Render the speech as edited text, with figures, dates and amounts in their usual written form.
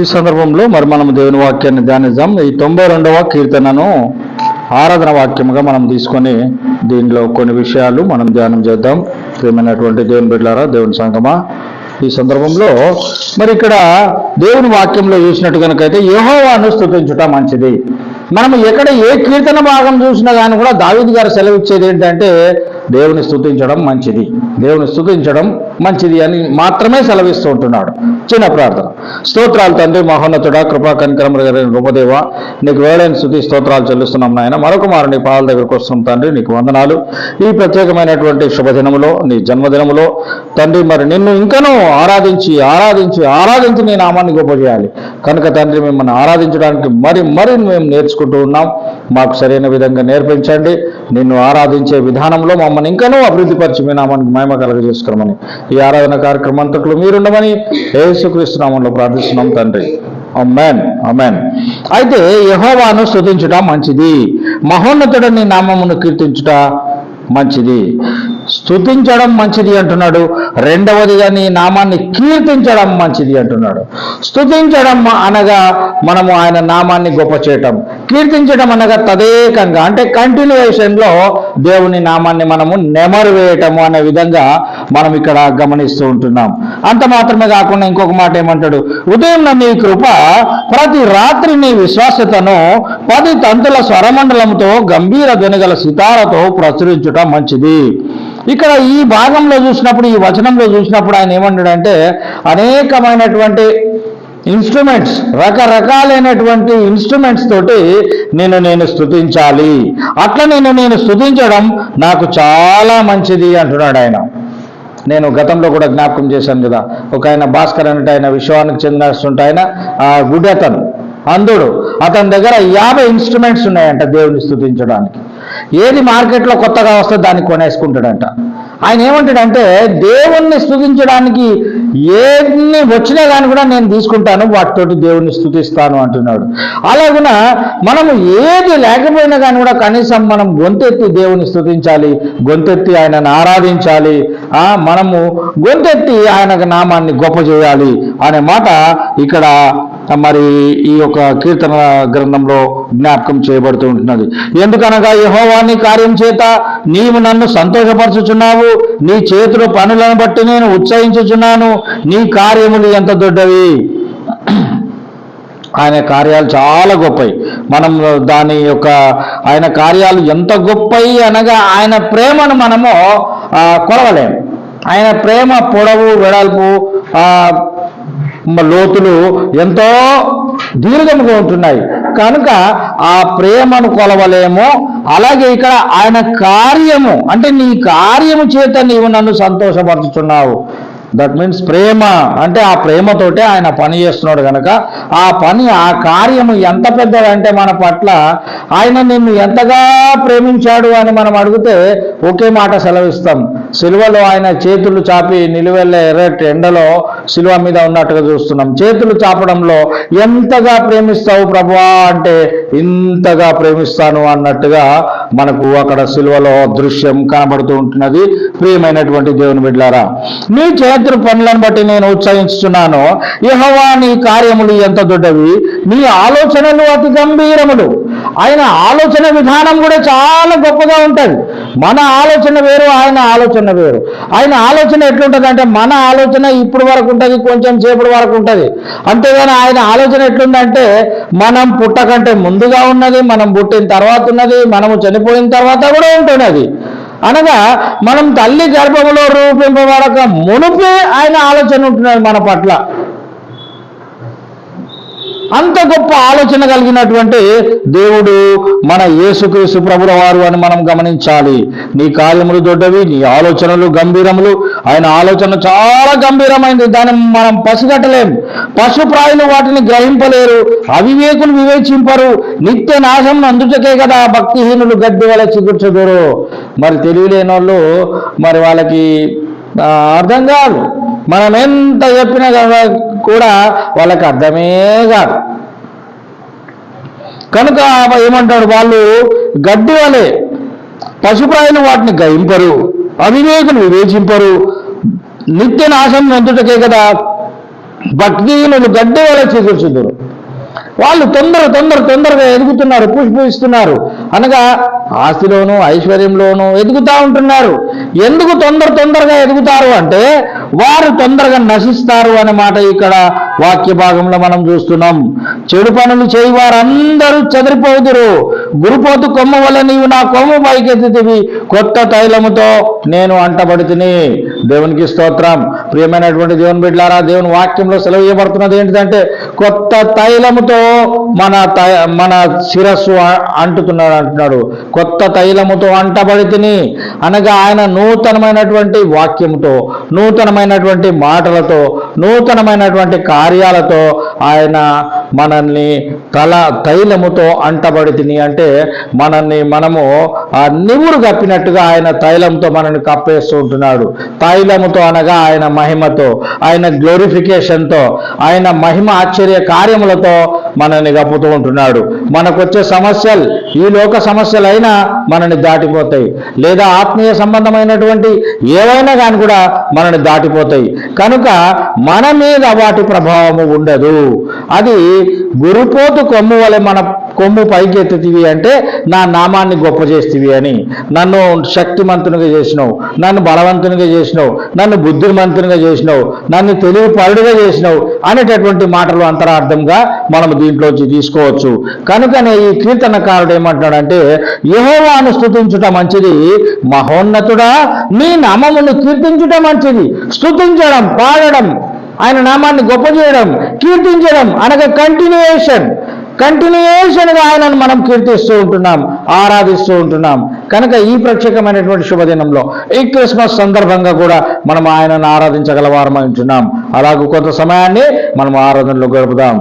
ఈ సందర్భంలో మరి మనం దేవుని వాక్యాన్ని ధ్యానిద్దాం. ఈ 92వ కీర్తనను ఆరాధన వాక్యముగా మనం తీసుకొని దీనిలో కొన్ని విషయాలు మనం ధ్యానం చేద్దాం. ప్రియమైనటువంటి దేవుని బిడ్డలారా, దేవుని సంగమా, ఈ సందర్భంలో మరి ఇక్కడ దేవుని వాక్యంలో చూసినట్టు కనుకైతే యెహోవాను స్తుతించుట మంచిది. మనం ఎక్కడ ఏ కీర్తన భాగం చూసినా కానీ కూడా దావీదు గారు సెలవిచ్చేది ఏంటంటే దేవుని స్తుతించడం మంచిది, దేవుని స్తుతించడం మంచిది అని మాత్రమే సెలవిస్తూ ఉంటున్నాడు. చిన్న ప్రార్థన. స్తోత్రాలు తండ్రి, మహోన్నతుడా, కృపా కనికరములు కలిగిన రూపదేవ, నీకు వేళైన స్తుతి స్తోత్రాలు చెల్లిస్తున్నాం నాయన. మరొక మారు నీ పాదాల దగ్గరకు వస్తున్నాం తండ్రి, నీకు వందనాలు. ఈ ప్రత్యేకమైనటువంటి శుభదినములో, నీ జన్మదినములో తండ్రి మరి నిన్ను ఇంకనూ ఆరాధించి నీ నామాన్ని గొప్ప చేయాలి కనుక తండ్రి మిమ్మల్ని ఆరాధించడానికి మరి మేము నేర్చుకుంటూ ఉన్నాం. మాకు సరైన విధంగా నేర్పించండి. నిన్ను ఆరాధించే విధానంలో మమ్మల్ని ఇంకనూ అభివృద్ధిపరిచి మీ నామానికి మహిమ కలుగజేసుకోమని ఈ ఆరాధన కార్యక్రమం అంతట్లో మీరుండమని యేసుక్రీస్తు నామంలో ప్రార్థిస్తున్నాం తండ్రి. ఆమేన్, ఆమేన్. అయితే యెహోవాను స్తుతించుట మంచిది, మహోన్నతుడని నామమును కీర్తించుట మంచిది. స్తుతించడం మంచిది అంటున్నాడు. రెండవదిగా నీ నామాన్ని కీర్తించడం మంచిది అంటున్నాడు. స్తుతించడం అనగా మనము ఆయన నామాన్ని గొప్ప చేయటం, కీర్తించడం అనగా తదేకంగా అంటే కంటిన్యూయేషన్లో దేవుని నామాన్ని మనము నెమరు వేయటము అనే విధంగా మనం ఇక్కడ గమనిస్తూ ఉంటున్నాం. అంత మాత్రమే కాకుండా ఇంకొక మాట ఏమంటాడు, ఉదయం నీ కృప ప్రతి రాత్రి నీ విశ్వాసతను 10 తంతుల స్వరమండలంతో గంభీర ధ్వనిగల సితారతో ప్రచురించుట మంచిది. ఇక్కడ ఈ భాగంలో చూసినప్పుడు, ఈ వచనంలో చూసినప్పుడు ఆయన ఏమంటాడంటే అనేకమైనటువంటి ఇన్స్ట్రుమెంట్స్, రకరకాలైనటువంటి ఇన్స్ట్రుమెంట్స్ తోటి నేను స్తుతించాలి. అట్లా నేను స్తుతించడం నాకు చాలా మంచిది అంటున్నాడు ఆయన. నేను గతంలో కూడా జ్ఞాపకం చేశాను కదా, ఒక ఆయన భాస్కర్ అంటే ఆయన విశ్వానికి చెందినటువంటి ఆయన గుడెతను అందుడు, అతని దగ్గర 50 ఇన్స్ట్రుమెంట్స్ ఉన్నాయంట దేవుని స్తుతించడానికి. ఏది మార్కెట్లో కొత్తగా వస్తే దాన్ని కొనేసుకుంటాడంట. ఆయన ఏమంటాడంటే దేవుణ్ణి స్తుతించడానికి ఏన్ని వచ్చినా కానీ కూడా నేను తీసుకుంటాను, వాటితోటి దేవుణ్ణి స్తుతిస్తాను అంటున్నాడు. అలాగున మనము ఏది లేకపోయినా కానీ కూడా కనీసం మనం గొంతెత్తి దేవుని స్తుతించాలి, గొంతెత్తి ఆయనను ఆరాధించాలి, మనము గొంతెత్తి ఆయన నామాన్ని గొప్ప చేయాలి అనే మాట ఇక్కడ మరి ఈ యొక్క కీర్తన గ్రంథంలో జ్ఞాపకం చేయబడుతూ ఉంటున్నది. ఎందుకనగా యెహోవా నీ కార్యం చేత నీవు నన్ను సంతోషపరచుచున్నావు, నీ చేతుల పనులను బట్టి నేను ఉత్సహించుచున్నాను, నీ కార్యములు ఎంత దొడ్డవి. ఆయన కార్యాలు చాలా గొప్పవి. మనం దాని యొక్క ఆయన కార్యాలు ఎంత గొప్పవి అనగా ఆయన ప్రేమను మనము కొలవలేము. ఆయన ప్రేమ పొడవు, వెడల్పు, లోతులు ఎంతో దీర్ఘముగా ఉంటున్నాయి కనుక ఆ ప్రేమను కొలవలేము. అలాగే ఇక్కడ ఆయన కార్యము అంటే నీ కార్యము చేత నీవు నన్ను సంతోషపరుచుతున్నావు. దట్ మీన్స్ ప్రేమ అంటే ఆ ప్రేమతోటే ఆయన పని చేస్తున్నాడు కనుక ఆ పని, ఆ కార్యము ఎంత పెద్దదంటే మన పట్ల ఆయన నిన్ను ఎంతగా ప్రేమించాడు అని మనం అడిగితే ఒకే మాట సెలవిస్తాం. సిలువలో ఆయన చేతులు చాపి నిలువెళ్ళే ఎర్రటి ఎండలో సిలువ మీద ఉన్నట్టుగా చూస్తున్నాం. చేతులు చాపడంలో ఎంతగా ప్రేమిస్తావు ప్రభువా అంటే ఇంతగా ప్రేమిస్తాను అన్నట్టుగా మనకు అక్కడ సిలువలో దృశ్యం కనబడుతూ ఉంటున్నది. ప్రియమైనటువంటి దేవుని బిడ్డలారా, నీ చేతుల పనులను బట్టి నేను ఉత్సహించుచున్నాను. యెహోవా నీ కార్యములు ఎంత దొడ్డవి, నీ ఆలోచనలు అతి గంభీరములు. ఆయన ఆలోచన విధానం కూడా చాలా గొప్పగా ఉంటుంది. మన ఆలోచన వేరు, ఆయన ఆలోచన వేరు. ఆయన ఆలోచన ఎట్లుంటుంది అంటే మన ఆలోచన ఇప్పుడు వరకు ఉంటుంది, కొంచెం సేపటి వరకు ఉంటుంది. అంతేగాని ఆయన ఆలోచన ఎట్లుందంటే మనం పుట్టకంటే ముందుగా ఉన్నది, మనం పుట్టిన తర్వాత ఉన్నది, మనము చనిపోయిన తర్వాత కూడా ఉంటున్నది. అనగా మనం తల్లి గర్భములో రూపింపబడక మునుపే ఆయన ఆలోచన ఉంటున్నది మన పట్ల. అంత గొప్ప ఆలోచన కలిగినటువంటి దేవుడు మన యేసుక్రీస్తు ప్రభుల వారు అని మనం గమనించాలి. నీ కార్యములు దొడ్డవి, నీ ఆలోచనలు గంభీరములు. ఆయన ఆలోచన చాలా గంభీరమైంది, దాన్ని మనం పసిగట్టలేం. పశుప్రాయులు వాటిని గ్రహింపలేరు, అవివేకులు వివేచింపరు. నిత్య నాశం అందుటకే కదా భక్తిహీనులు గడ్డి వల్ల చిగుర్చుదురు. మరి తెలియలేని వాళ్ళు మరి వాళ్ళకి అర్థం కాదు. మనం ఎంత చెప్పినా కదా కూడా వాళ్ళకి అర్థమే కాదు. కనుక ఏమంటాడు, వాళ్ళు గడ్డి వలె, పశుప్రాయులు వాటిని గ్రహింపరు, అవివేకులు వివేచింపరు. నిత్య నాశం నొందుటకే కదా భక్తిహీనులు గడ్డి వల్ల చిగుర్చుదురు. వాళ్ళు తొందరగా ఎదుగుతున్నారు, పుష్పిస్తున్నారు, అనగా ఆస్తిలోను ఐశ్వర్యంలోను ఎదుగుతూ ఉంటున్నారు. ఎందుకు తొందరగా ఎదుగుతారు అంటే వారు తొందరగా నశిస్తారు అనే మాట ఇక్కడ వాక్య భాగంలో మనం చూస్తున్నాం. చెడు పనులు చేయి వారందరూ చెదిరిపోదురు. గురుపోతు కొమ్మ వల్ల నీవు నా కొమ్ము పైకెత్తితివి, కొత్త తైలముతో నేను అంటబడితిని. దేవునికి స్తోత్రం. ప్రియమైనటువంటి దేవుని బిడ్డలారా, దేవుని వాక్యంలో సెలవు ఇవ్వబడుతున్నది ఏంటిదంటే కొత్త తైలముతో మన శిరస్సు అంటుతున్నాడు అంటున్నాడు. కొత్త తైలముతో అంటబడితిని అనగా ఆయన నూతనమైనటువంటి వాక్యముతో, నూతనమైనటువంటి మాటలతో, నూతనమైనటువంటి కార్యాలతో ఆయన మనల్ని తైలముతో అంటబడితిని అంటే మనము ఆ నివురు కప్పినట్టుగా ఆయన తైలంతో మనల్ని కప్పేస్తూ ఉంటున్నాడు. తైలముతో అనగా ఆయన మహిమతో, ఆయన గ్లోరిఫికేషన్తో, ఆయన మహిమ ఆశ్చర్య కార్యములతో మనల్ని కప్పుతూ ఉంటున్నాడు. మనకొచ్చే సమస్యలు ఈ లోక సమస్యలైనా మనల్ని దాటిపోతాయి, లేదా ఆత్మీయ సంబంధమైనటువంటి ఏవైనా కానీ కూడా మనల్ని దాటిపోతాయి. కనుక మన మీద వాటి ప్రభావము ఉండదు. అది గురుపోతు కొమ్ము వలె మన కొమ్ము పైకెత్తుతీవి అంటే నా నామాన్ని గొప్ప చేస్తీవి అని, నన్ను శక్తిమంతునిగా చేసినావు, నన్ను బలవంతునిగా చేసినావు, నన్ను బుద్ధిమంతునిగా చేసినావు, నన్ను తెలివిపరుడుగా చేసినావు అనేటటువంటి మాటలు అంతరార్థంగా మనం దీంట్లోంచి తీసుకోవచ్చు. కనుకనే ఈ కీర్తనకారుడు ఏమంటున్నాడంటే యెహోవాను స్తుతించుట మంచిది, మహోన్నతుడా నీ నామమును కీర్తించుట మంచిది. స్తుతించడం, పాడడం, ఆయన నామాన్ని గొప్ప చేయడం, కీర్తించడం అనగా కంటిన్యూయేషన్గా ఆయనను మనం కీర్తిస్తూ ఉంటున్నాం, ఆరాధిస్తూ ఉంటున్నాం. కనుక ఈ ప్రత్యేకమైనటువంటి శుభదినంలో ఈ క్రిస్మస్ సందర్భంగా కూడా మనం ఆయనను ఆరాధించగలవారమై ఉంటున్నాం. అలాగే కొంత సమయాన్ని మనం ఆరాధనలో గడుపుదాం.